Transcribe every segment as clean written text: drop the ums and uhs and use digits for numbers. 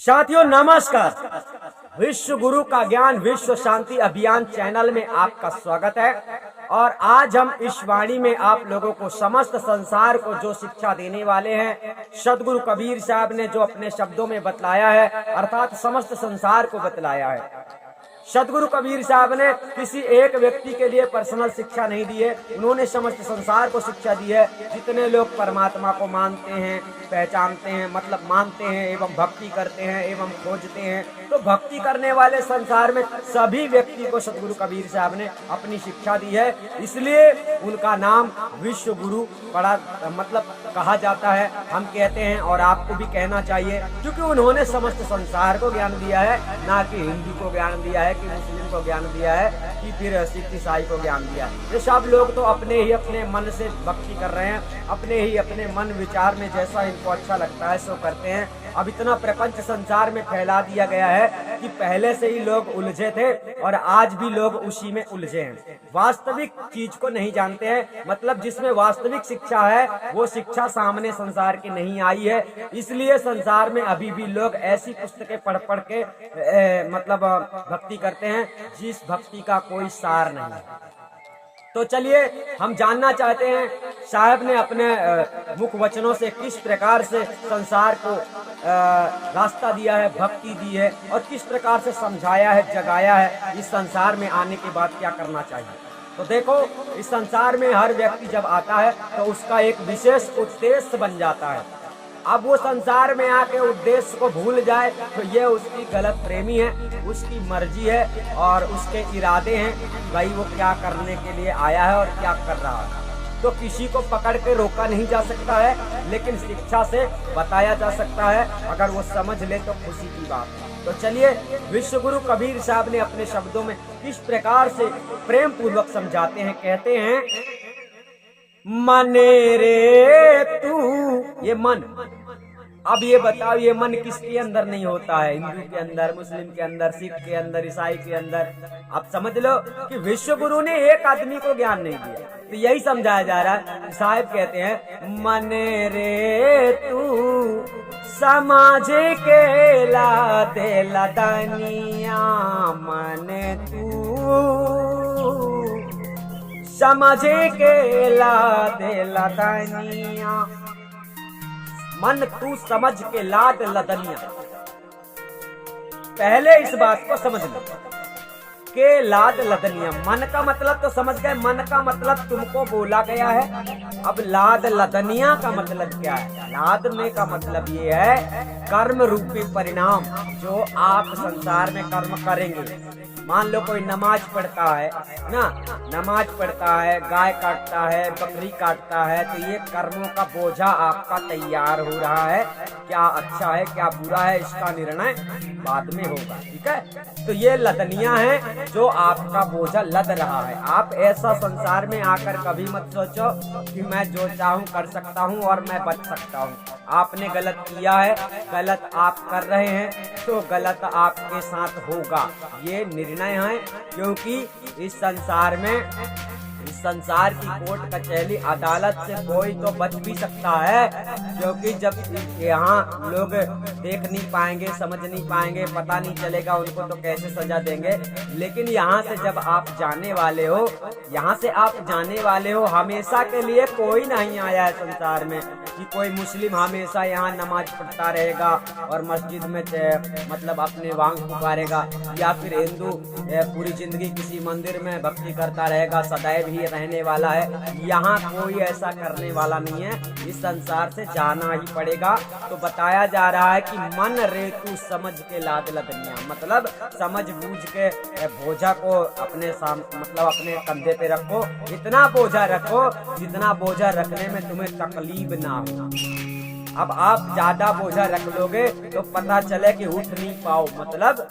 साथियों नमस्कार। विश्व गुरु का ज्ञान विश्व शांति अभियान चैनल में आपका स्वागत है। और आज हम इस वाणी में आप लोगों को समस्त संसार को जो शिक्षा देने वाले हैं, सदगुरु कबीर साहब ने जो अपने शब्दों में बतलाया है, अर्थात समस्त संसार को बतलाया है। सदगुरु कबीर साहब ने किसी एक व्यक्ति के लिए पर्सनल शिक्षा नहीं दी है, उन्होंने समस्त संसार को शिक्षा दी है। जितने लोग परमात्मा को मानते हैं, पहचानते हैं, मतलब मानते हैं एवं भक्ति करते हैं एवं खोजते हैं, तो भक्ति करने वाले संसार में सभी व्यक्ति को सदगुरु कबीर साहब ने अपनी शिक्षा दी है। इसलिए उनका नाम विश्व गुरु बड़ा मतलब कहा जाता है, हम कहते हैं और आपको भी कहना चाहिए, क्योंकि उन्होंने समस्त संसार को ज्ञान दिया है, ना कि हिंदू को ज्ञान दिया है, कि मुस्लिम को ज्ञान दिया है, कि फिर सिख ईसाई को ज्ञान दिया है। ये सब लोग तो अपने ही अपने मन से भक्ति कर रहे हैं, अपने ही अपने मन विचार में जैसा इनको अच्छा लगता है सो करते हैं। अब इतना प्रपंच संसार में फैला दिया गया है कि पहले से ही लोग उलझे थे और आज भी लोग उसी में उलझे हैं। वास्तविक चीज को नहीं जानते हैं, मतलब जिसमें वास्तविक शिक्षा है वो शिक्षा सामने संसार की नहीं आई है। इसलिए संसार में अभी भी लोग ऐसी पुस्तकें पढ़ पढ़ के मतलब भक्ति करते हैं जिस भक्ति का कोई सार नहीं है। तो चलिए हम जानना चाहते हैं साहब ने अपने मुख वचनों से किस प्रकार से संसार को रास्ता दिया है, भक्ति दी है, और किस प्रकार से समझाया है, जगाया है, इस संसार में आने के बाद क्या करना चाहिए। तो देखो, इस संसार में हर व्यक्ति जब आता है तो उसका एक विशेष उद्देश्य बन जाता है। अब वो संसार में आके उद्देश्य को भूल जाए तो ये उसकी गलत प्रेमी है, उसकी मर्जी है और उसके इरादे हैं, भाई वो क्या करने के लिए आया है और क्या कर रहा है। तो किसी को पकड़ के रोका नहीं जा सकता है, लेकिन शिक्षा से बताया जा सकता है। अगर वो समझ ले तो खुशी की बात है। तो चलिए विश्व गुरु कबीर साहब ने अपने शब्दों में किस प्रकार से प्रेम पूर्वक समझाते हैं। कहते हैं, मने रे तू, ये मन, अब ये बताओ ये मन किसके अंदर नहीं होता है? हिंदू के अंदर, मुस्लिम के अंदर, सिख के अंदर, ईसाई के अंदर। अब समझ लो कि विश्व गुरु ने एक आदमी को ज्ञान नहीं दिया, तो यही समझाया जा रहा है। साहब कहते हैं, मने रे तू समाजे के ला दे लदनिया, मने तू समझे के ला दे लदनिया, मन तू समझ के लाद लदनिया। पहले इस बात को समझ लो के लाद लदनिया, मन का मतलब तो समझ गए, मन का मतलब तुमको बोला गया है। अब लाद लदनिया का मतलब क्या है? लादने का मतलब ये है कर्म रूपी परिणाम जो आप संसार में कर्म करेंगे। मान लो कोई नमाज पढ़ता है ना, नमाज पढ़ता है, गाय काटता है, बकरी काटता है, तो ये कर्मों का बोझा आपका तैयार हो रहा है। क्या अच्छा है क्या बुरा है इसका निर्णय बाद में होगा, ठीक है। तो ये लदनियां हैं जो आपका बोझा लद रहा है। आप ऐसा संसार में आकर कभी मत सोचो कि मैं जो चाहूँ कर सकता हूँ और मैं बच सकता हूँ। आपने गलत किया है, गलत आप कर रहे हैं, तो गलत आपके साथ होगा। ये निर्णय है, क्योंकि इस संसार में, इस संसार की कोर्ट कचहरी अदालत से कोई तो बच भी सकता है, क्योंकि जब यहाँ लोग देख नहीं पाएंगे, समझ नहीं पाएंगे, पता नहीं चलेगा उनको तो कैसे सजा देंगे। लेकिन यहाँ से जब आप जाने वाले हो, यहाँ से आप जाने वाले हो, हमेशा के लिए कोई नहीं आया है संसार में कि कोई मुस्लिम हमेशा यहाँ नमाज पढ़ता रहेगा और मस्जिद में मतलब अपने वांग पुकारेगा, या फिर हिंदू पूरी जिंदगी किसी मंदिर में भक्ति करता रहेगा, सदैव ही रहने वाला है। यहाँ कोई ऐसा करने वाला नहीं है, इस संसार से जाना ही पड़ेगा। तो बताया जा रहा है कि मन रे तू समझ के लाद लदनिया, मतलब समझ बूझ के बोझा को अपने मतलब अपने कंधे पे रखो। इतना बोझा रखो जितना बोझा रखने में तुम्हें तकलीफ ना हो। अब आप ज्यादा बोझा रख लोगे तो पता चले कि उठ नहीं पाओ, मतलब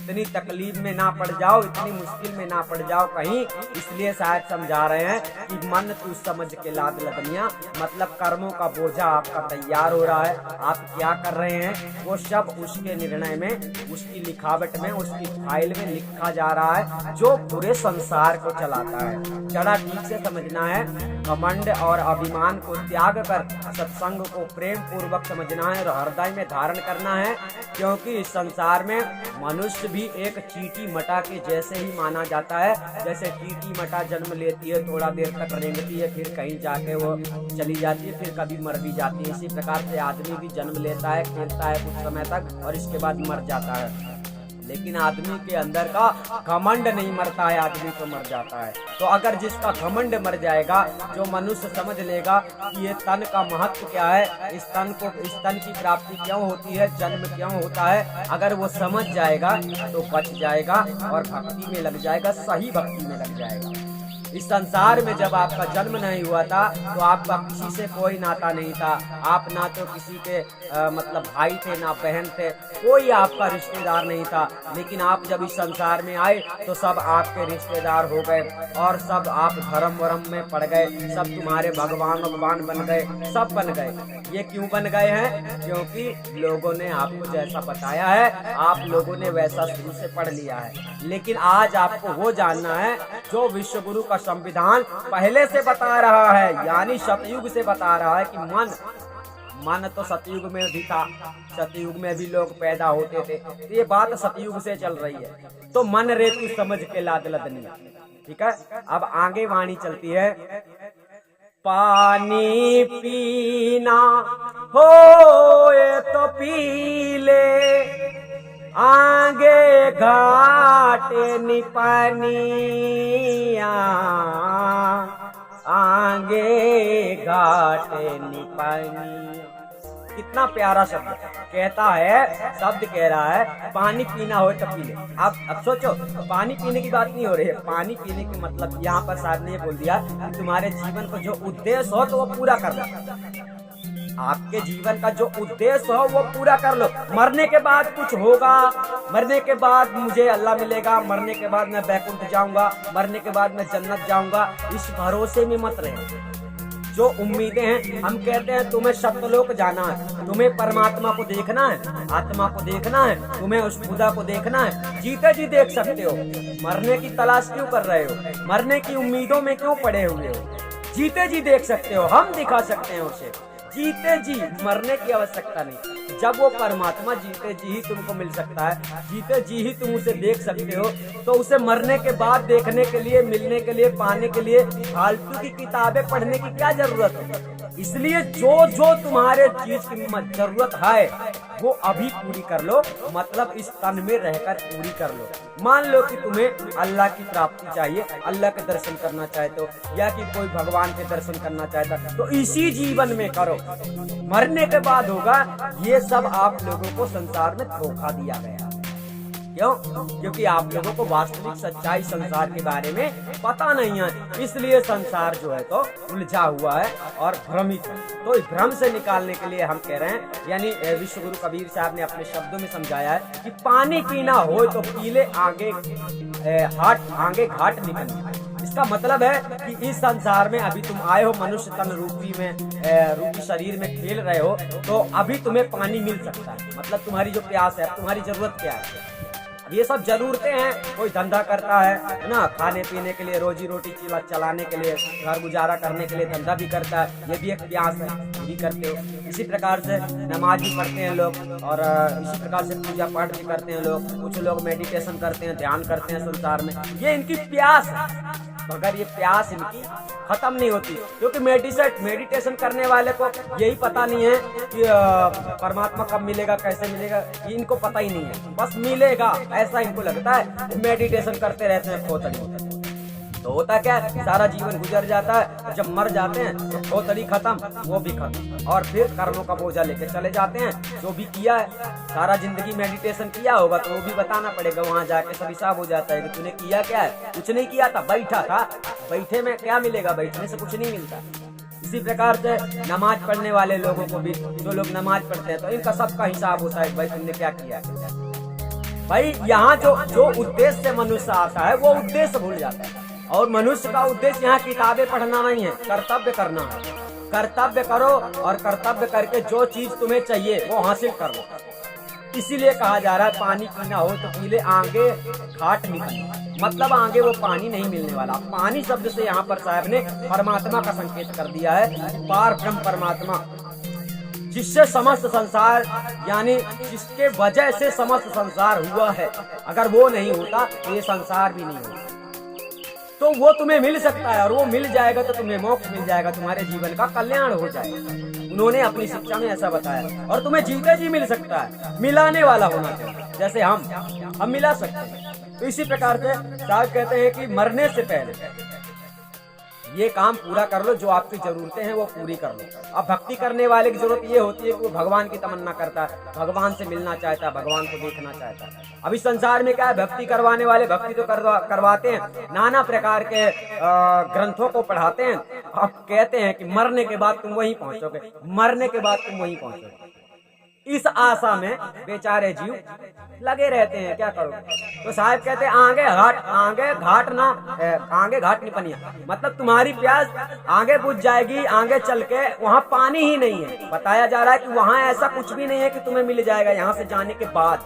इतनी तकलीफ में ना पड़ जाओ, इतनी मुश्किल में ना पड़ जाओ कहीं, इसलिए शायद समझा रहे हैं कि मन तू समझ के लाद लदनिया, मतलब कर्मों का बोझा आपका तैयार हो रहा है। आप क्या कर रहे हैं वो सब उसके निर्णय में, उसकी लिखावट में, उसकी फाइल में लिखा जा रहा है, जो पूरे संसार को चलाता है। जरा ठीक से समझना है, घमंड और अभिमान को त्याग कर सत्संग को प्रेम पूर्वक समझना है और हृदय में धारण करना है, क्योंकि इस संसार में मनुष्य भी एक चींटी मटा के जैसे ही माना जाता है। जैसे चींटी मटा जन्म लेती है, थोड़ा देर तक रेंगती है, फिर कहीं जाके वो चली जाती है, फिर कभी मर भी जाती है। इसी प्रकार से आदमी भी जन्म लेता है, खेलता है कुछ समय तक और इसके बाद मर जाता है, लेकिन आदमी के अंदर का घमंड नहीं मरता है, आदमी तो मर जाता है। तो अगर जिसका घमंड मर जाएगा, जो मनुष्य समझ लेगा कि ये तन का महत्व क्या है, इस तन की प्राप्ति क्यों होती है, जन्म क्यों होता है, अगर वो समझ जाएगा तो बच जाएगा और भक्ति में लग जाएगा, सही भक्ति में लग जाएगा। इस संसार में जब आपका जन्म नहीं हुआ था तो आपका किसी से कोई नाता नहीं था। आप ना तो किसी के मतलब भाई थे, ना बहन थे, कोई आपका रिश्तेदार नहीं था। लेकिन आप जब इस संसार में आए तो सब आपके रिश्तेदार हो गए और सब आप धर्म वरम में पड़ गए, सब तुम्हारे भगवान बन गए, सब बन गए। ये क्यों बन गए हैं? क्योंकि लोगों ने आपको जैसा बताया है, आप लोगों ने वैसा शुरू से पढ़ लिया है। लेकिन आज आपको वो जानना है जो विश्व गुरु का संविधान पहले से बता रहा है, यानी सतयुग से बता रहा है कि मन तो सतयुग में भी था, सतयुग में भी लोग पैदा होते थे, तो ये बात सतयुग से चल रही है। तो मन रे तू समझ के लाद लदनिया, ठीक है। अब आगे वाणी चलती है, पानी पीना हो तो पी ले, आगे घाटे निपनिया, आगे घाटे निपनिया। कितना प्यारा शब्द कहता है, शब्द कह रहा है पानी पीना हो तो पी ले। अब सोचो, पानी पीने की बात नहीं हो रही है, पानी पीने की मतलब यहाँ पर साहब ने ये बोल दिया कि तुम्हारे जीवन को जो उद्देश्य हो तो वो पूरा कर लो। आपके जीवन का जो उद्देश्य हो वो पूरा कर लो। मरने के बाद कुछ होगा, मरने के बाद मुझे अल्लाह मिलेगा, मरने के बाद मैं बैकुंठ जाऊंगा, मरने के बाद मैं जन्नत जाऊंगा, इस भरोसे में मत रहे। जो उम्मीदें हैं, हम कहते हैं तुम्हें सत्यलोक जाना है, तुम्हें परमात्मा को देखना है, आत्मा को देखना है, तुम्हें उस खुदा को देखना है, जीते जी देख सकते हो। मरने की तलाश क्यों कर रहे हो? मरने की उम्मीदों में क्यों पड़े हुए हो? जीते जी देख सकते हो, हम दिखा सकते हैं उसे। जीते जी, मरने की आवश्यकता नहीं। जब वो परमात्मा जीते जी ही तुमको मिल सकता है, जीते जी ही तुम उसे देख सकते हो, तो उसे मरने के बाद देखने के लिए, मिलने के लिए, पाने के लिए फालतू की किताबें पढ़ने की क्या जरूरत है? इसलिए जो तुम्हारे चीज की जरूरत है वो अभी पूरी कर लो, मतलब इस तन में रहकर पूरी कर लो। मान लो कि तुम्हें अल्लाह की प्राप्ति चाहिए, अल्लाह के दर्शन करना चाहते हो, या कि कोई भगवान के दर्शन करना चाहता है, तो इसी जीवन में करो, मरने के बाद होगा। ये सब आप लोगों को संसार में धोखा दिया गया। क्यों? क्योंकि आप लोगों को वास्तविक सच्चाई संसार के बारे में पता नहीं है, इसलिए संसार जो है तो उलझा हुआ है और भ्रमित है। तो इस भ्रम से निकालने के लिए हम कह रहे हैं, यानी विश्व गुरु कबीर साहब ने अपने शब्दों में समझाया है कि पानी पीना हो तो पी ले, आगे घाट निकलना। इसका मतलब है कि इस संसार में अभी तुम आए हो, मनुष्य तन रूपी शरीर में खेल रहे हो, तो अभी तुम्हें पानी मिल सकता है। मतलब तुम्हारी जो प्यास है, तुम्हारी जरूरत क्या है? ये सब जरूरतें हैं। कोई धंधा करता है ना, खाने पीने के लिए, रोजी रोटी चलाने के लिए, घर गुजारा करने के लिए धंधा भी करता है, ये भी एक प्यास है, भी करते हो। इसी प्रकार से नमाज भी पढ़ते हैं लोग, और इसी प्रकार से पूजा पाठ भी करते हैं लोग। कुछ लोग मेडिटेशन करते हैं, ध्यान करते हैं संसार में, ये इनकी प्यास है। मगर ये प्यास इनकी खत्म नहीं होती, क्योंकि मेडिटेशन करने वाले को यही पता नहीं है कि परमात्मा कब मिलेगा, कैसे मिलेगा, ये इनको पता ही नहीं है। बस मिलेगा ऐसा इनको लगता है, मेडिटेशन करते रहते हैं, खोतड़ी। तो होता क्या है, सारा जीवन गुजर जाता है, जब मर जाते हैं तो खोतड़ी खत्म, वो भी खत्म, और फिर कर्मों का बोझा लेके चले जाते हैं। जो भी किया है, सारा जिंदगी मेडिटेशन किया होगा तो वो भी बताना पड़ेगा, वहाँ जाके सब हिसाब हो जाता है कि तूने किया क्या है। कुछ नहीं किया था, बैठा था, बैठे में क्या मिलेगा, बैठने से कुछ नहीं मिलता। इसी प्रकार से नमाज पढ़ने वाले लोगों को भी, जो लोग नमाज पढ़ते हैं, तो इनका सबका हिसाब होता है, भाई तुमने क्या किया। भाई यहाँ जो जो उद्देश्य से मनुष्य आता है वो उद्देश्य भूल जाता है। और मनुष्य का उद्देश्य यहाँ किताबें पढ़ना नहीं है, कर्तव्य करना है। कर्तव्य करो और कर्तव्य करके जो चीज तुम्हें चाहिए वो हासिल कर लो। इसीलिए कहा जा रहा है पानी पीना हो तो पी ले, आगे घाट निकलना, मतलब आगे वो पानी नहीं मिलने वाला। पानी शब्द से यहाँ पर साहब ने परमात्मा का संकेत कर दिया है, पार ब्रह्म परमात्मा, जिससे समस्त संसार यानी जिसके वजह से समस्त संसार हुआ है। अगर वो नहीं होता तो ये संसार भी नहीं होता। तो वो तुम्हें मिल सकता है और वो मिल जाएगा तो तुम्हें मोक्ष मिल जाएगा, तुम्हारे जीवन का कल्याण हो जाएगा। उन्होंने अपनी शिक्षा में ऐसा बताया। और तुम्हें जीते जी मिल सकता है, मिलाने वाला होना चाहिए, जैसे हम मिला सकते हैं। तो इसी प्रकार से साहब कहते हैं कि मरने से पहले ये काम पूरा कर लो, जो आपकी जरूरतें हैं वो पूरी कर लो। अब भक्ति करने वाले की जरूरत ये होती है कि वो भगवान की तमन्ना करता है, भगवान से मिलना चाहता है, भगवान को देखना चाहता है। अभी संसार में क्या है, भक्ति करवाने वाले भक्ति तो करवाते हैं, नाना प्रकार के ग्रंथों को पढ़ाते हैं। अब कहते हैं कि मरने के बाद तुम वहीं पहुंचोगे, मरने के बाद तुम वहीं पहुंचोगे। इस आशा में बेचारे जीव लगे रहते हैं, क्या करोगे। तो साहब कहते हैं आगे घाट नहीं पनिया, मतलब तुम्हारी प्यास आगे बुझ जाएगी, आगे चल के वहाँ पानी ही नहीं है। बताया जा रहा है कि वहाँ ऐसा कुछ भी नहीं है कि तुम्हें मिल जाएगा। यहाँ से जाने के बाद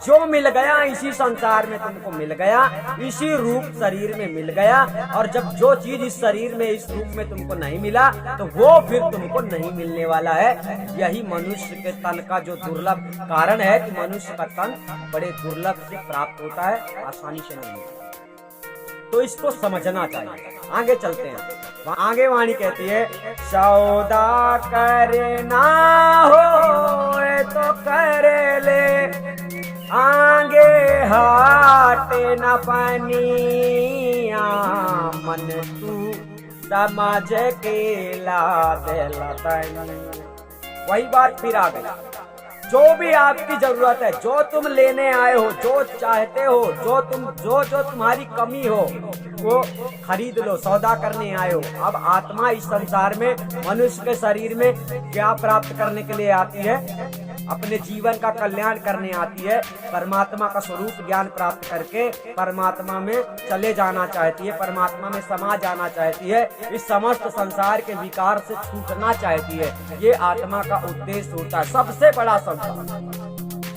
जो मिल गया इसी संसार में तुमको मिल गया, इसी रूप शरीर में मिल गया। और जब जो चीज इस शरीर में इस रूप में तुमको नहीं मिला तो वो फिर तुमको नहीं मिलने वाला है। यही मनुष्य के तन का जो दुर्लभ कारण है कि मनुष्य का तन बड़े दुर्लभ से प्राप्त होता है, आसानी से नहीं मिलता। तो इसको समझना चाहिए। आगे चलते हैं, आगे वाणी कहती है सौदा करना हो तो कर ले, आगे हाट न पनिया, मन तू समझ के ला देला तनी। वही बात फिर आ गई, जो भी आपकी जरूरत है, जो तुम लेने आए हो, जो चाहते हो, जो तुम्हारी कमी हो वो खरीद लो, सौदा करने आए हो। अब आत्मा इस संसार में मनुष्य के शरीर में क्या प्राप्त करने के लिए आती है, अपने जीवन का कल्याण करने आती है। परमात्मा का स्वरूप ज्ञान प्राप्त करके परमात्मा में चले जाना चाहती है, परमात्मा में समा जाना चाहती है, इस समस्त संसार के विकार से छूटना चाहती है। ये आत्मा का उद्देश्य होता है, सबसे बड़ा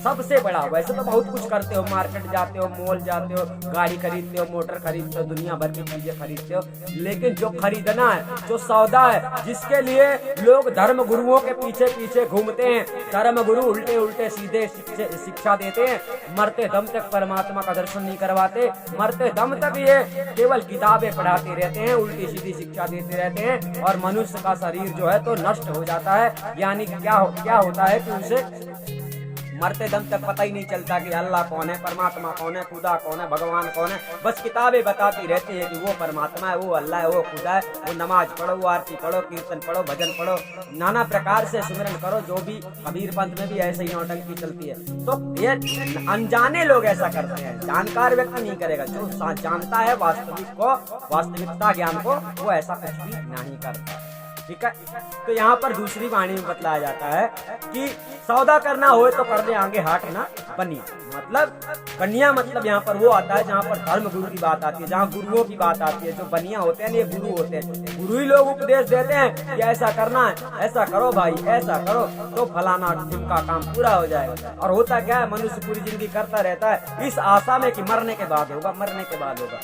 सबसे बड़ा। वैसे तो बहुत कुछ करते हो, मार्केट जाते हो, मॉल जाते हो, गाड़ी खरीदते हो, मोटर खरीदते हो, दुनिया भर की चीजें खरीदते हो, लेकिन जो खरीदना है, जो सौदा है, जिसके लिए लोग धर्म गुरुओं के पीछे पीछे घूमते हैं, धर्म गुरु उल्टे उल्टे सीधे शिक्षा देते हैं, मरते दम तक परमात्मा का दर्शन नहीं करवाते, मरते दम तक ये केवल किताबें पढ़ाते रहते हैं, उल्टी सीधी शिक्षा देते रहते हैं, और मनुष्य का शरीर जो है तो नष्ट हो जाता है। यानी क्या होता है कि उसे मरते दम तक पता ही नहीं चलता कि अल्लाह कौन है, परमात्मा कौन है, खुदा कौन है, भगवान कौन है। बस किताबें बताती रहती है कि वो परमात्मा है, वो अल्लाह है, वो खुदा है। वो नमाज पढ़ो, वो आरती पढ़ो, कीर्तन पढ़ो, भजन पढ़ो, नाना प्रकार से सिमरन करो, जो भी कबीर पंथ में भी ऐसे ही नौटंकी चलती है। तो ये अनजाने लोग ऐसा करते हैं, जानकार व्यक्ति नहीं करेगा। जो जानता है वास्तविकता ज्ञान को, वो ऐसा कुछ भी नहीं करता। ठीक है। तो यहाँ पर दूसरी वाणी में बतलाया जाता है कि सौदा करना हो तो कर ले, आगे हाट ना बनिया। मतलब बनिया मतलब यहाँ पर वो आता है जहाँ पर धर्म गुरु की बात आती है, जहाँ गुरुओं की बात आती है। जो बनिया होते हैं ये गुरु होते हैं, गुरु ही लोग उपदेश देते हैं कि ऐसा करना है, ऐसा करो भाई, ऐसा करो तो फलाना जिनका काम पूरा हो जाएगा। और होता क्या है, मनुष्य पूरी जिंदगी करता रहता है इस आशा में कि मरने के बाद होगा, मरने के बाद होगा।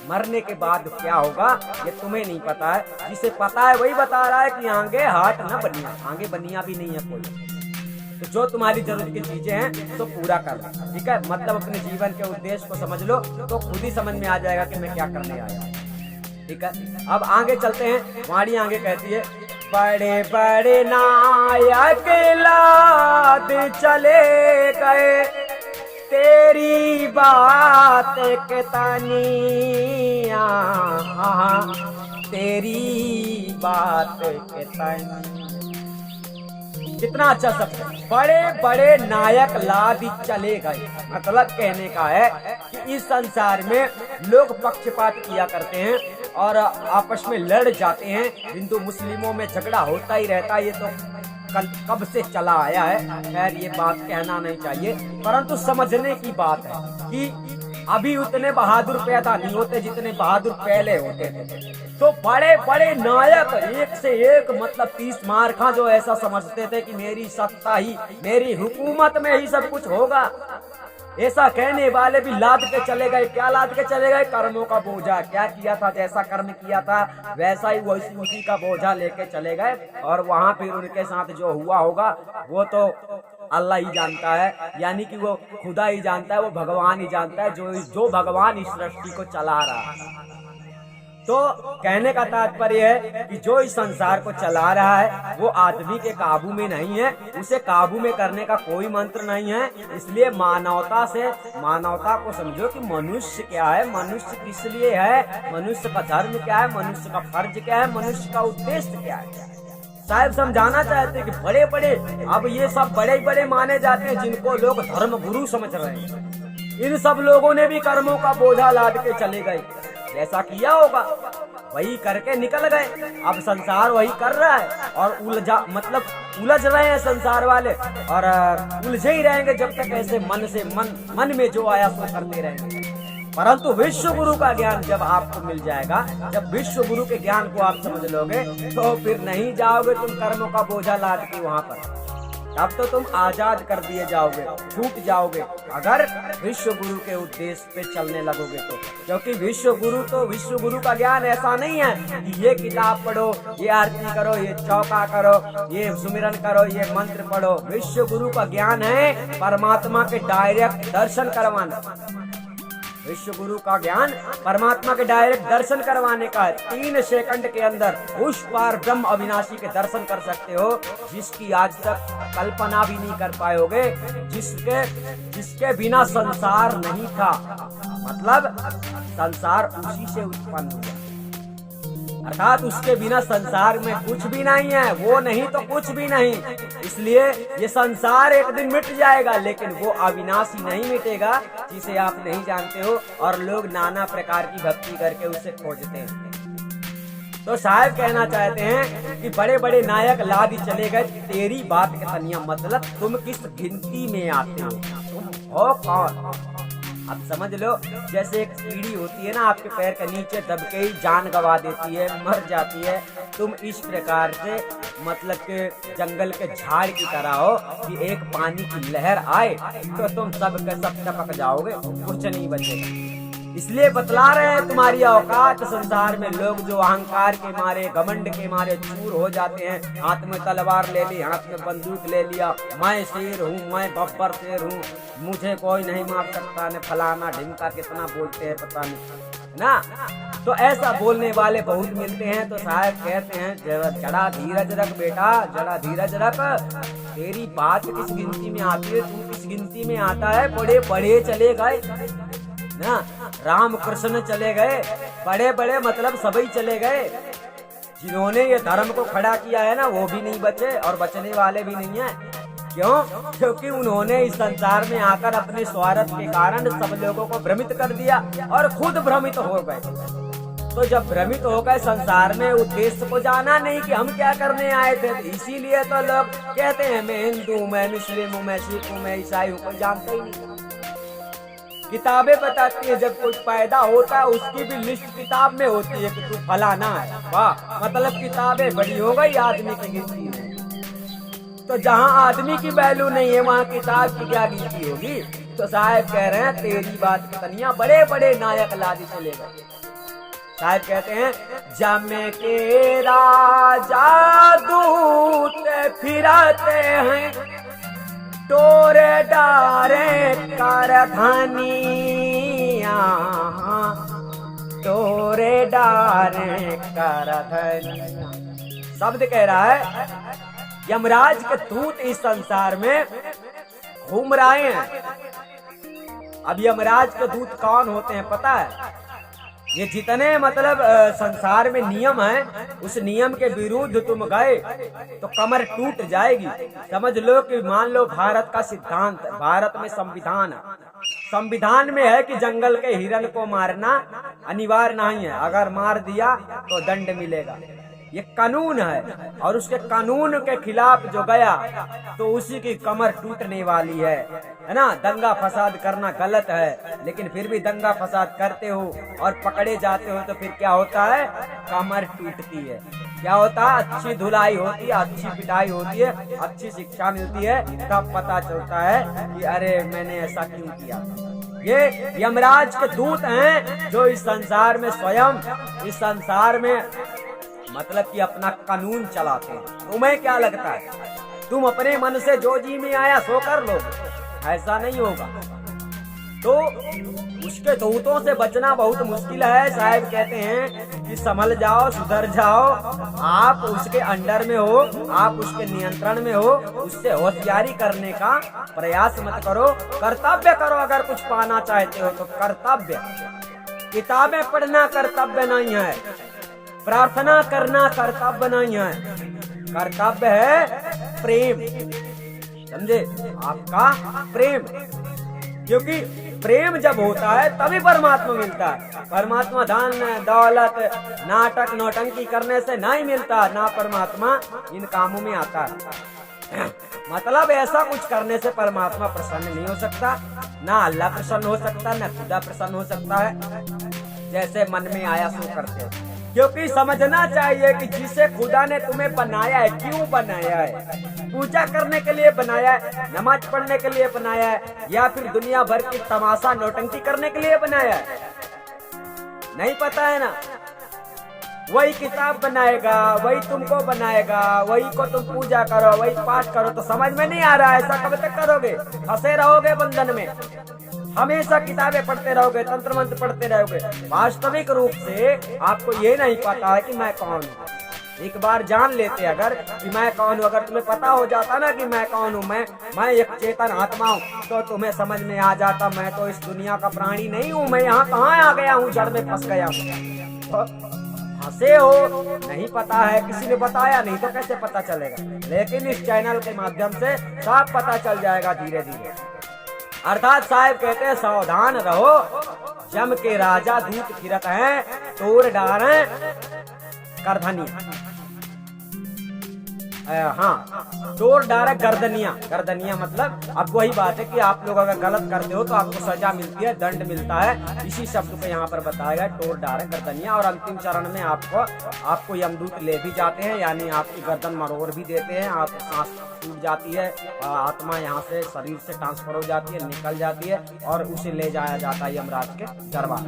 मरने के बाद क्या होगा ये तुम्हें नहीं पता है, जिसे पता है वही बता रहा है कि आगे हाट ना बनिया, आगे बनिया भी नहीं है कोई। तो जो तुम्हारी जरूरत की चीजें हैं तो पूरा कर लो। ठीक है, मतलब अपने जीवन के उद्देश्य को समझ लो तो खुद ही समझ में आ जाएगा कि मैं क्या करने आया हूँ। ठीक है, अब आगे चलते हैं। वाणी आगे कहती है बड़े बड़े नायक लाद चले गए, तेरी बात के तनिया, तेरी बात के तनिया। कितना अच्छा शब्द, बड़े बड़े नायक लाद चले गए। मतलब कहने का है कि इस संसार में लोग पक्षपात किया करते हैं और आपस में लड़ जाते हैं, हिंदू मुस्लिमों में झगड़ा होता ही रहता है। ये तो कब से चला आया है। खैर ये बात कहना नहीं चाहिए, परंतु समझने की बात है कि अभी उतने बहादुर पैदा नहीं होते जितने बहादुर पहले होते थे। तो बड़े बड़े नायक एक से एक, मतलब 30 मार्खा जो ऐसा समझते थे कि मेरी सत्ता ही, मेरी हुकूमत में ही सब कुछ होगा, ऐसा कहने वाले भी लाद के चले गए। क्या लाद के चले गए? कर्मों का बोझा। क्या किया था? जैसा कर्म किया था वैसा ही वैसी उसी का बोझा लेके चले गए। और वहां फिर उनके साथ जो हुआ होगा वो तो अल्लाह ही जानता है, यानी कि वो खुदा ही जानता है, वो भगवान ही जानता है, जो भगवान इस सृष्टि को चला रहा है। तो कहने का तात्पर्य है कि जो इस संसार को चला रहा है वो आदमी के काबू में नहीं है, उसे काबू में करने का कोई मंत्र नहीं है। इसलिए मानवता को समझो कि मनुष्य क्या है, मनुष्य किस लिए है, मनुष्य का धर्म क्या है, मनुष्य का फर्ज क्या है, मनुष्य का उद्देश्य क्या है। साहब समझाना चाहते हैं कि बड़े बड़े, अब ये सब बड़े बड़े माने जाते हैं जिनको लोग धर्म गुरु समझ रहे हैं, इन सब लोगों ने भी कर्मों का बोझा लाद के चले गए। जैसा किया होगा वही करके निकल गए। अब संसार वही कर रहा है और उलझ रहे हैं संसार वाले, और उलझे ही रहेंगे जब तक ऐसे मन में जो आया सो करते रहेंगे। परंतु विश्व गुरु का ज्ञान जब आपको मिल जाएगा, जब विश्व गुरु के ज्ञान को आप समझ लोगे, तो फिर नहीं जाओगे तुम कर्मों का बोझा लाद के वहाँ पर। तब तो तुम आजाद कर दिए जाओगे, छूट जाओगे, अगर विश्व गुरु के उद्देश्य पे चलने लगोगे तो। क्योंकि विश्व गुरु का ज्ञान ऐसा नहीं है कि ये किताब पढ़ो, ये आरती करो, ये चौका करो, ये सुमिरन करो, ये मंत्र पढ़ो। विश्व गुरु का ज्ञान है परमात्मा के डायरेक्ट दर्शन करवाना। विश्व गुरु का ज्ञान परमात्मा के डायरेक्ट दर्शन करवाने का है। 3 सेकंड के अंदर उस पार ब्रह्म अविनाशी के दर्शन कर सकते हो, जिसकी आज तक कल्पना भी नहीं कर पाओगे, जिसके बिना संसार नहीं था। मतलब संसार उसी से उत्पन्न हुआ, अर्थात उसके बिना संसार में कुछ भी नहीं है, वो नहीं तो कुछ भी नहीं। इसलिए ये संसार एक दिन मिट जाएगा, लेकिन वो अविनाशी नहीं मिटेगा, जिसे आप नहीं जानते हो, और लोग नाना प्रकार की भक्ति करके उसे खोजते हैं। तो साहब कहना चाहते हैं कि बड़े बड़े नायक लाद चले गए, तेरी बात के तनिया मतलब तुम किस गिनती में आते हो, तुम हो कौन? अब समझ लो, जैसे एक कीड़ी होती है ना, आपके पैर के नीचे दब के ही जान गवा देती है, मर जाती है। तुम इस प्रकार से मतलब के जंगल के झाड़ की तरह हो कि एक पानी की लहर आए तो तुम सब के सब टपक जाओगे, कुछ नहीं बचेगा। इसलिए बतला रहे हैं तुम्हारी औकात संसार में। लोग जो अहंकार के मारे, घमंड के मारे चूर हो जाते हैं, हाथ में तलवार ले ली, हाथ में बंदूक ले लिया, मैं शेर हूँ, मैं बब्बर शेर हूँ, मुझे कोई नहीं मार सकता, ने फलाना ढिमका, कितना बोलते हैं पता नहीं ना। तो ऐसा बोलने वाले बहुत मिलते हैं। तो साहब कहते हैं जरा धीरज रख बेटा, जरा धीरज रख, तेरी बात किस गिनती में आती है, तू किस गिनती में आता है। बड़े बड़े चले गए ना, राम कृष्ण चले गए, बड़े बड़े मतलब सभी चले गए। जिन्होंने ये धर्म को खड़ा किया है ना, वो भी नहीं बचे और बचने वाले भी नहीं है। क्यों? क्योंकि उन्होंने इस संसार में आकर अपने स्वार्थ के कारण सब लोगों को भ्रमित कर दिया और खुद भ्रमित हो गए। तो जब भ्रमित हो गए, संसार में उद्देश्य को जाना नहीं कि हम क्या करने आए थे, इसीलिए तो लोग कहते हैं मैं हिंदू, मैं मुस्लिम हूँ, मैं सिख हूँ, मैं ईसाई हूँ, कोई जानते ही नहीं। किताबें बताती है जब कोई पैदा होता है उसकी भी लिस्ट किताब में होती है कि तू फलाना है। वाह, मतलब किताबें बड़ी हो गई आदमी की गिनती में। तो जहाँ आदमी की वैल्यू नहीं है वहाँ किताब की क्या गिनती होगी। तो साहब कह रहे हैं तेरी बात की तनिया बड़े बड़े नायक लादी चले गए। साहब कहते हैं जमे के राजा दूत फिराते हैं, टोरे डारे कर धनिया, टोरे डारे कर धनिया। शब्द कह रहा है यमराज के दूत इस संसार में घूम रहे हैं। अब यमराज के दूत कौन होते हैं पता है? ये जितने मतलब संसार में नियम है, उस नियम के विरुद्ध तुम गए तो कमर टूट जाएगी। समझ लो कि मान लो भारत का सिद्धांत, भारत में संविधान है, संविधान में है कि जंगल के हिरण को मारना अनिवार्य नहीं है, अगर मार दिया तो दंड मिलेगा। ये कानून है, और उसके कानून के खिलाफ जो गया तो उसी की कमर टूटने वाली है ना। दंगा फसाद करना गलत है, लेकिन फिर भी दंगा फसाद करते हो और पकड़े जाते हो तो फिर क्या होता है, कमर टूटती है। क्या होता है, अच्छी धुलाई होती है, अच्छी पिटाई होती है, अच्छी शिक्षा मिलती है, तब पता चलता है कि अरे मैंने ऐसा क्यों किया। ये यमराज के दूत हैं जो इस संसार में स्वयं इस संसार में मतलब कि अपना कानून चलाते हैं। तुम्हें क्या लगता है, तुम अपने मन से जो जी में आया सो कर लो? ऐसा नहीं होगा। तो उसके दूतों से बचना बहुत मुश्किल है। साहब कहते हैं कि संभल जाओ, सुधर जाओ, आप उसके अंडर में हो, आप उसके नियंत्रण में हो, उससे होशियारी करने का प्रयास मत करो, कर्तव्य करो। अगर कुछ पाना चाहते हो तो कर्तव्य। किताबें पढ़ना कर्तव्य नहीं है, प्रार्थना करना कर्तव्य नहीं है, कर्तव्य है प्रेम। समझे, आपका प्रेम, क्योंकि प्रेम जब होता है तभी परमात्मा मिलता है। परमात्मा धन दौलत नाटक नौटंकी करने से नहीं मिलता, ना परमात्मा इन कामों में आता है। मतलब ऐसा कुछ करने से परमात्मा प्रसन्न नहीं हो सकता, ना अल्लाह प्रसन्न हो सकता, ना खुदा प्रसन्न हो सकता है। जैसे मन में आया सो करते हो, क्योंकि समझना चाहिए कि जिसे खुदा ने तुम्हें बनाया है, क्यों बनाया है? पूजा करने के लिए बनाया है, नमाज पढ़ने के लिए बनाया है, या फिर दुनिया भर की तमाशा नौटंकी करने के लिए बनाया है? नहीं पता है ना। वही किताब बनाएगा, वही तुमको बनाएगा, वही को तुम पूजा करो, वही पाठ करो, तो समझ में नहीं आ रहा है। ऐसा कब तक करोगे? फंसे रहोगे बंधन में, हमेशा किताबें पढ़ते रहोगे, तंत्र मंत्र पढ़ते रहोगे। वास्तविक रूप से आपको ये नहीं पता है कि मैं कौन हूँ। एक बार जान लेते अगर कि मैं कौन हूँ, अगर तुम्हें पता हो जाता ना कि मैं कौन हूँ, मैं एक चेतन आत्मा हूँ, तो तुम्हें समझ में आ जाता मैं तो इस दुनिया का प्राणी नहीं हूँ, मैं यहाँ कहाँ आ गया हूँ, जड़ में फंस गया हूँ। हंसे हो, नहीं पता है, किसी ने बताया नहीं तो कैसे पता चलेगा। लेकिन इस चैनल के माध्यम से सब पता चल जाएगा धीरे धीरे। अर्थात साहब कहते हैं सावधान रहो, जम के राजा दूत फिरत हैं, तोड़ डारे करधनिया। हाँ, चोर डारे गर्दनिया। गर्दनिया मतलब अब वही बात है कि आप लोग अगर गलत करते हो तो आपको सजा मिलती है, दंड मिलता है। इसी शब्द को यहाँ पर बताया गया, चोर डारे गर्दनिया। और अंतिम चरण में आपको यमदूत ले भी जाते हैं, यानी आपकी गर्दन मरोड़ भी देते हैं, आप सांस टूट जाती है, आत्मा यहाँ से शरीर से ट्रांसफर हो जाती है, निकल जाती है, और उसे ले जाया जाता है यमराज के दरबार।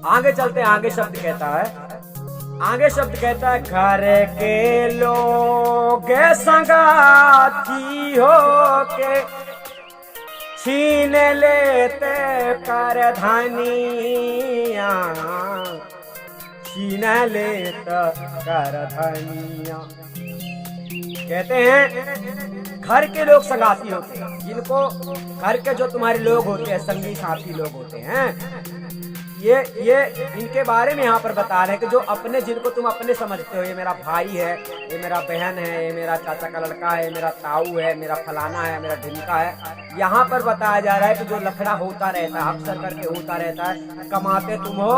आगे चलते हैं, आगे शब्द कहता है घर के लोग संगाती हो के छीन लेते कर धनिया, छीन लेते कर धनिया। कहते हैं घर के लोग संगाती होते हैं, जिनको घर के जो तुम्हारे लोग होते हैं, संगी साथी लोग होते हैं, ये इनके बारे में यहाँ पर बता रहे हैं कि जो अपने, जिनको तुम अपने समझते हो, ये मेरा भाई है, ये मेरा बहन है, ये मेरा चाचा का लड़का है, मेरा ताऊ है, मेरा फलाना है, मेरा ढिमका है। यहाँ पर बताया जा रहा है कि जो लफड़ा होता रहता है, अक्सर करके होता रहता है, कमाते तुम हो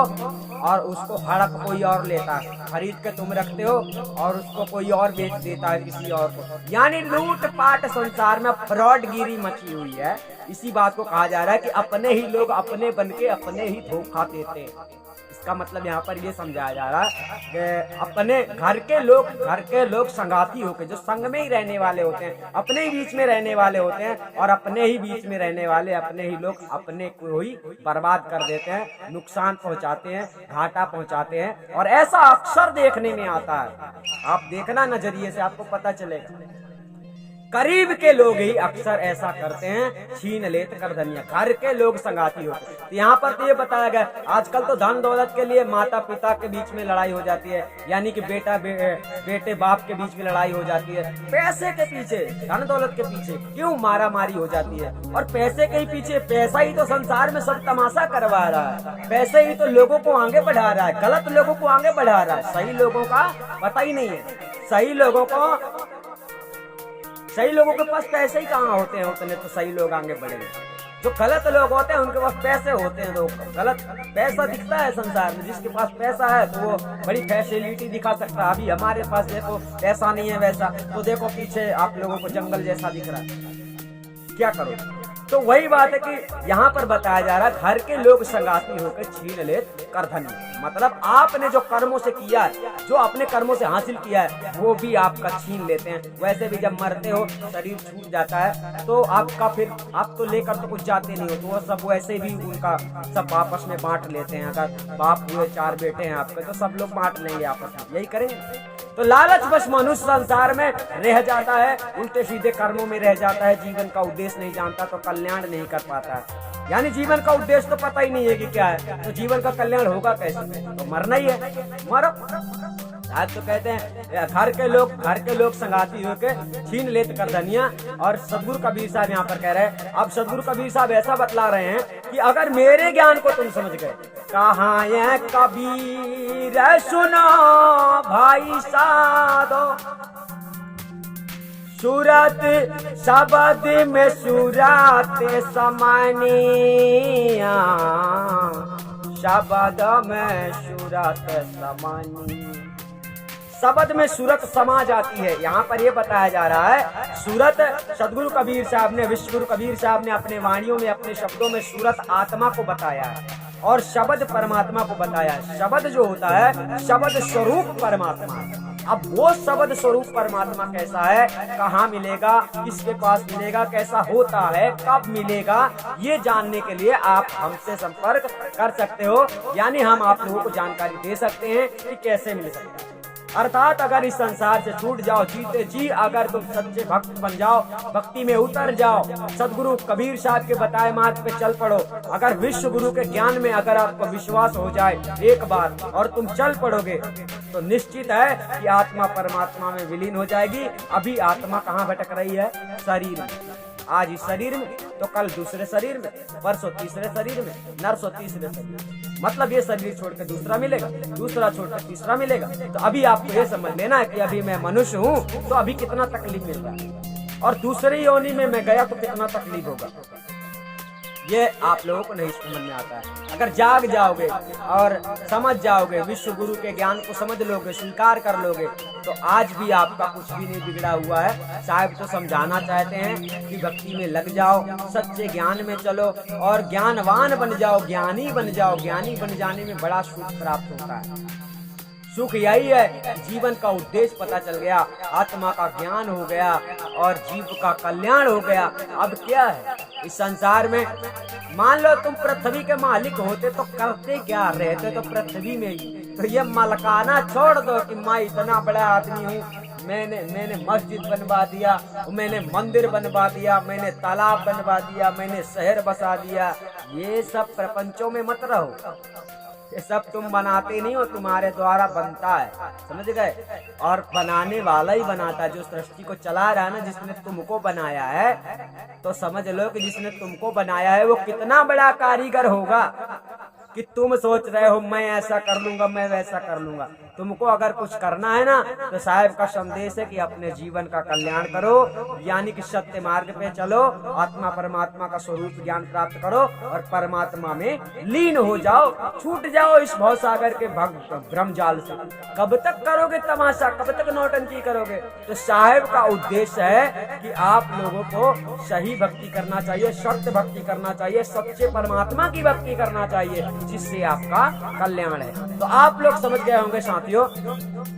और उसको हड़प कोई और लेता है, खरीद के तुम रखते हो और उसको कोई और बेच देता है किसी और को। यानी लूट पाट संसार में फ्रॉडगिरी मची हुई है। इसी बात को कहा जा रहा है कि अपने ही लोग अपने बन के अपने ही धोखा देते हैं। इसका मतलब यहाँ पर ये समझाया जा रहा है कि अपने घर के लोग संगाती होकर, जो संग में ही रहने वाले होते हैं, अपने ही बीच में रहने वाले होते हैं, और अपने ही बीच में रहने वाले अपने ही लोग अपने को ही बर्बाद कर देते हैं, नुकसान पहुंचाते हैं, घाटा पहुंचाते हैं। और ऐसा अक्सर देखने में आता है, आप देखना नजरिए से आपको पता चलेगा। करीब के लोग ही अक्सर ऐसा करते हैं, छीन लेते कर धनिया। घर के लोग संगाती होते हैं। तो यहाँ पर तो ये बताया गया, आजकल तो धन दौलत के लिए माता पिता के बीच में लड़ाई हो जाती है, यानी कि बेटे बाप के बीच में लड़ाई हो जाती है। पैसे के पीछे, धन दौलत के पीछे क्यों मारा मारी हो जाती है? और पैसे के ही पीछे, पैसा ही तो संसार में सब तमाशा करवा रहा है, पैसे ही तो लोगों को आगे बढ़ा रहा है, गलत लोगों को आगे बढ़ा रहा है। सही लोगों का पता ही नहीं है। सही लोगों के पास पैसे ही कहाँ होते हैं, उतने तो सही लोग आगे बढ़े। जो गलत लोग होते हैं उनके पास पैसे होते हैं, लोग गलत पैसा दिखता है संसार में, जिसके पास पैसा है तो वो बड़ी फैसिलिटी दिखा सकता है। अभी हमारे पास देखो पैसा नहीं है वैसा, तो देखो पीछे आप लोगों को जंगल जैसा दिख रहा है, क्या करो। तो वही बात है कि यहाँ पर बताया जा रहा है घर के लोग संगाती होकर छीन ले कर धन्य, मतलब आपने जो कर्मों से किया है, जो अपने कर्मों से हासिल किया है वो भी आपका छीन लेते हैं। वैसे भी जब मरते हो शरीर छूट जाता है तो आपका फिर आप तो लेकर तो कुछ जाते नहीं हो, तो वो सब वैसे भी उनका सब आपस में बांट लेते हैं। अगर बाप हुए 4 बेटे हैं आपके तो सब लोग बांट लेंगे आपस में, यही करेंगे। तो लालच बस मनुष्य संसार में रह जाता है, उल्टे सीधे कर्मों में रह जाता है, जीवन का उद्देश्य नहीं जानता तो कल्याण नहीं कर पाता है। यानी जीवन का उद्देश्य तो पता ही नहीं है कि क्या है, तो जीवन का कल्याण होगा कैसे? तो मरना ही है, मरो। आज तो कहते हैं घर के लोग संगाती होके छीन लेत कर धनिया। और सदगुरु कबीर साहब यहाँ पर कह रहे हैं, अब सदगुरु कबीर साहब ऐसा बतला रहे हैं कि अगर मेरे ज्ञान को तुम समझ गए, कहाँ ये कबीर सुनो भाई साधो, सूरत शब्द में सूरत समानिया, शब्द में सूरत समानी, शब्द में सूरत समा जाती है। यहाँ पर ये बताया जा रहा है सूरत, सदगुरु कबीर साहब ने, विश्वगुरु कबीर साहब ने अपने वाणियों में अपने शब्दों में सूरत आत्मा को बताया है और शब्द परमात्मा को बताया है। शब्द जो होता है शब्द स्वरूप परमात्मा। अब वो शब्द स्वरूप परमात्मा कैसा है, कहाँ मिलेगा, किसके पास मिलेगा, कैसा होता है, कब मिलेगा, ये जानने के लिए आप हमसे संपर्क कर सकते हो। यानी हम आप लोगों को जानकारी दे सकते हैं कि कैसे मिल सकता है। अर्थात अगर इस संसार से छूट जाओ, जीते जी अगर तुम सच्चे भक्त बन जाओ, भक्ति में उतर जाओ, सदगुरु कबीर साहब के बताए मार्ग पे चल पड़ो, अगर विश्व गुरु के ज्ञान में अगर आपको विश्वास हो जाए एक बार और तुम चल पड़ोगे तो निश्चित है कि आत्मा परमात्मा में विलीन हो जाएगी। अभी आत्मा कहाँ भटक रही है? शरीर में। आज इस शरीर में तो कल दूसरे शरीर में, परसों तीसरे शरीर में, नरसों तीसरे शरीर में। मतलब ये शरीर छोड़ के दूसरा मिलेगा, दूसरा छोड़ के तीसरा मिलेगा। तो अभी आपको ये समझ लेना है कि अभी मैं मनुष्य हूँ तो अभी कितना तकलीफ मिल रहा है, और दूसरी योनि में मैं गया तो कितना तकलीफ होगा, ये आप लोगों को नहीं समझ में आता है। अगर जाग जाओगे और समझ जाओगे, विश्व गुरु के ज्ञान को समझ लोगे, स्वीकार कर लोगे, तो आज भी आपका कुछ भी नहीं बिगड़ा हुआ है। साहब तो समझाना चाहते हैं कि भक्ति में लग जाओ, सच्चे ज्ञान में चलो और ज्ञानवान बन जाओ, ज्ञानी बन जाओ। ज्ञानी बन जाने में बड़ा सुख प्राप्त होता है। सुख यही है, जीवन का उद्देश्य पता चल गया, आत्मा का ज्ञान हो गया और जीव का कल्याण हो गया। अब क्या है इस संसार में? मान लो तुम पृथ्वी के मालिक होते तो करते क्या? रहते तो पृथ्वी में ही। तो ये मलकाना छोड़ दो कि मैं इतना बड़ा आदमी हूँ, मैंने मस्जिद बनवा दिया, मैंने मंदिर बनवा दिया, मैंने तालाब बनवा दिया, मैंने शहर बसा दिया। ये सब प्रपंचों में मत रहो, ये सब तुम बनाते नहीं हो, तुम्हारे द्वारा बनता है, समझ गए? और बनाने वाला ही बनाता है, जो सृष्टि को चला रहा है ना, जिसने तुमको बनाया है, तो समझ लो कि जिसने तुमको बनाया है वो कितना बड़ा कारीगर होगा कि तुम सोच रहे हो मैं ऐसा कर लूंगा, मैं वैसा कर लूंगा। तुमको अगर कुछ करना है ना तो साहब का संदेश है कि अपने जीवन का कल्याण करो, यानी कि सत्य मार्ग पे चलो, आत्मा परमात्मा का स्वरूप ज्ञान प्राप्त करो और परमात्मा में लीन हो जाओ, छूट जाओ इस भव सागर के भ्रम जाल से। कब तक करोगे तमाशा, कब तक नौटंकी करोगे? तो साहब का उद्देश्य है कि आप लोगों को सही भक्ति करना चाहिए, सत्य भक्ति करना चाहिए, सच्चे परमात्मा की भक्ति करना चाहिए, जिससे आपका कल्याण है। तो आप लोग समझ गए होंगे साथियों,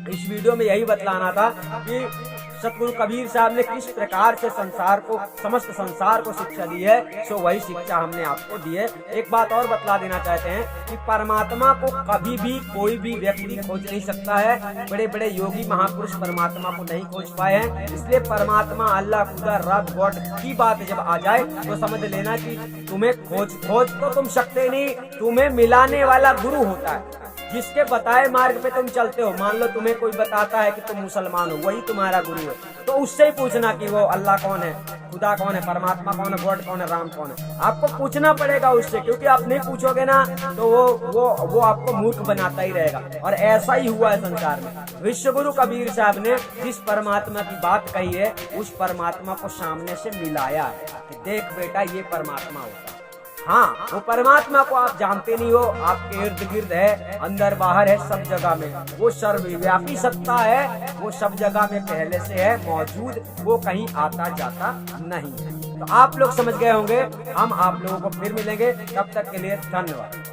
इस वीडियो में यही बतलाना था कि सतगुरु कबीर साहब ने किस प्रकार से संसार को, समस्त संसार को शिक्षा दी है, सो वही शिक्षा हमने आपको दी है। एक बात और बतला देना चाहते हैं कि परमात्मा को कभी भी कोई भी व्यक्ति खोज नहीं सकता है। बड़े बड़े योगी महापुरुष परमात्मा को नहीं खोज पाए हैं, इसलिए परमात्मा, अल्लाह, खुदा, रब, गॉड की बात जब आ जाए तो समझ लेना कि तुम्हें खोज तो तुम सकते नहीं, तुम्हें मिलाने वाला गुरु होता है, जिसके बताए मार्ग पे तुम चलते हो। मान लो तुम्हें कोई बताता है कि तुम मुसलमान हो, वही तुम्हारा गुरु है, तो उससे ही पूछना कि वो अल्लाह कौन है, खुदा कौन है, परमात्मा कौन है, गॉड कौन है, राम कौन है। आपको पूछना पड़ेगा उससे, क्योंकि आप नहीं पूछोगे ना तो वो आपको मूर्ख बनाता ही रहेगा। और ऐसा ही हुआ है संसार में। विश्व गुरु कबीर साहब ने जिस परमात्मा की बात कही है, उस परमात्मा को सामने से मिलाया है कि देख बेटा ये परमात्मा होता है। हाँ, वो परमात्मा को आप जानते नहीं हो, आपके इर्द गिर्द है, अंदर बाहर है, सब जगह में। वो सर्वव्यापी सत्ता है, वो सब जगह में पहले से है मौजूद, वो कहीं आता जाता नहीं है। तो आप लोग समझ गए होंगे। हम आप लोगों को फिर मिलेंगे, तब तक के लिए धन्यवाद।